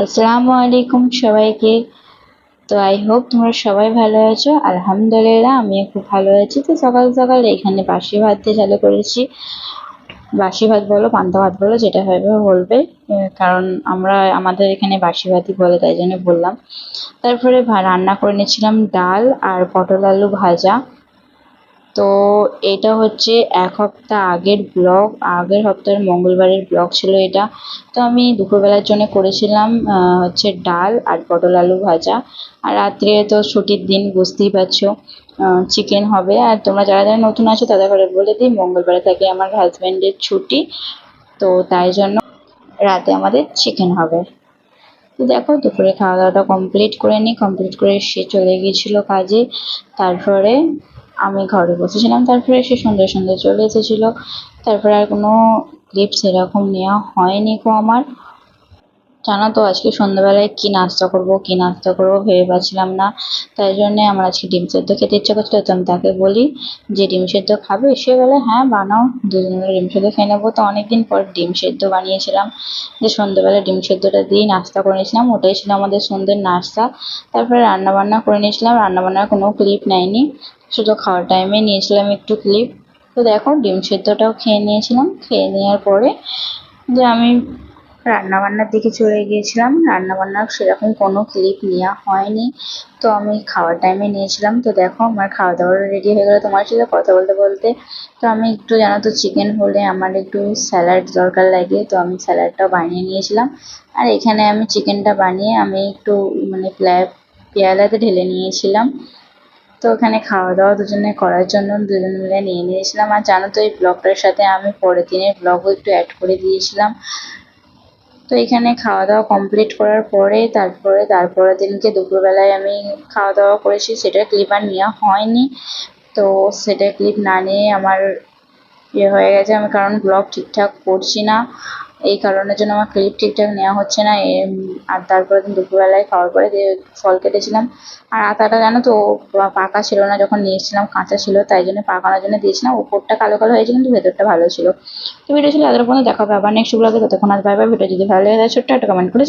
আসসালামু আলাইকুম সবাইকে। তো আই হোপ তোমরা সবাই ভালো আছো। আলহামদুলিল্লাহ আমিও খুব ভালো আছি। তো সকাল সকাল এখানে বাসি ভাত দিয়ে চালু করেছি। বাসি ভাত বলো পান্তা ভাত বলো যেটা হবে বলবে, কারণ আমাদের এখানে বাসি ভাতই বলে তাই জন্য বললাম। তারপরে রান্না করে নিয়েছিলাম ডাল আর পটল আলু ভাজা। তো এটা হচ্ছে এক সপ্তাহ আগের ব্লগ, আগের সপ্তাহের মঙ্গলবারের ব্লগ ছিল এটা। তো আমি দুপুরবেলার জন্য করেছিলাম হচ্ছে ডাল আর পটল আলু ভাজা। আর রাত্রে তো ছুটির দিন বুঝতেই পারছো, চিকেন হবে। আর তোমরা যারা যারা নতুন আছো তাদের ঘরে বলে দিই, মঙ্গলবারে থাকে আমার হাজব্যান্ডের ছুটি, তো তাই জন্য রাতে আমাদের চিকেন হবে। তো দেখো দুপুরে খাওয়া দাওয়াটা কমপ্লিট করে নিই, কমপ্লিট করে সে চলে গিয়েছিলো কাজে। তারপরে আমি ঘরে বসেছিলাম, তারপরে সে সন্ধ্যে সন্ধ্যে চলে এসেছিলো। তারপরে আর কোনো ক্লিপ সেরকম নেওয়া হয়নি গো আমার। জানো তো আজকে সন্ধ্যাবেলায় কি নাস্তা করবো ভেবে পাচ্ছিলাম না। তাই জন্যে আমার আজকে ডিম সেদ্ধ খেতে ইচ্ছা করছিল। তো আমি তাকে বলি যে ডিম সেদ্ধ খাবে, সে বলে হ্যাঁ বানাও, দুজন মিলে ডিম সেদ্ধ খেয়ে নেবো। তো অনেকদিন পর ডিম সেদ্ধ বানিয়েছিলাম, যে সন্ধ্যাবেলা ডিম সেদ্ধটা দিয়ে নাস্তা করে নিয়েছিলাম, ওটাই ছিল আমাদের সন্ধ্যের নাস্তা। তারপরে রান্না বান্না করে নিয়েছিলাম, রান্না বান্নার কোনো ক্লিপ নেয়নি, শুধু খাওয়ার টাইমে নিয়েছিলাম একটু ক্লিপ। তো দেখো ডিম সেদ্ধটাও খেয়ে নিয়েছিলাম, খেয়ে নেওয়ার পরে যে আমি রান্নাবান্নার দিকে চলে গিয়েছিলাম। রান্নাবান্নার সেরকম কোনো ক্লিপ নেওয়া হয়নি, তো আমি খাওয়ার টাইমে নিয়েছিলাম। তো দেখো আমার খাওয়া দাওয়া রেডি হয়ে গেলো তোমার সাথে কথা বলতে বলতে। তো আমি একটু জানো তো চিকেন হলে আমার একটু স্যালাড দরকার লাগে, তো আমি স্যালাডটাও বানিয়ে নিয়েছিলাম। আর এখানে আমি চিকেনটা বানিয়ে আমি একটু মানে পেয়ালাতে ঢেলে নিয়েছিলাম। তো ওখানে খাওয়া দাওয়া দুজনে করার জন্য দুজন মিলে নিয়ে নিয়েছিলাম। আর জানো তো এই ব্লগটার সাথে আমি পরের দিনের ব্লগও একটু অ্যাড করে দিয়েছিলাম। তো এখানে খাওয়া দাওয়া কমপ্লিট করার পরে তারপরের দিনকে দুপুরবেলায় আমি খাওয়া দাওয়া করেছি, সেটার ক্লিপ আর নেওয়া হয়নি। তো সেটা ক্লিপ না নিয়ে আমার হয়ে গেছে, আমি কারণ ব্লগ ঠিকঠাক করছি না, এই কারণের জন্য আমার ক্লিপ ঠিকঠাক নেওয়া হচ্ছে না। আর তারপরের দিন দুপুরবেলায় খাওয়ার পরে ফল কেটেছিলাম। আর আতাটা জানো তো পাকা ছিল না, যখন নিয়েছিলাম কাঁচা ছিল, তাই জন্য পাকানোর জন্য দিয়েছিলাম। উপরটা কালো কালো হয়েছে কিন্তু ভেতরটা ভালো ছিল। তো ভিডিও ছিল এতটা পর্যন্ত, দেখা হবে আবার নেক্সট ব্লগে। ততক্ষণ আজ বাই বাই। ভিডিও যদি ভালো লাগে ছোট্ট একটা কমেন্ট করে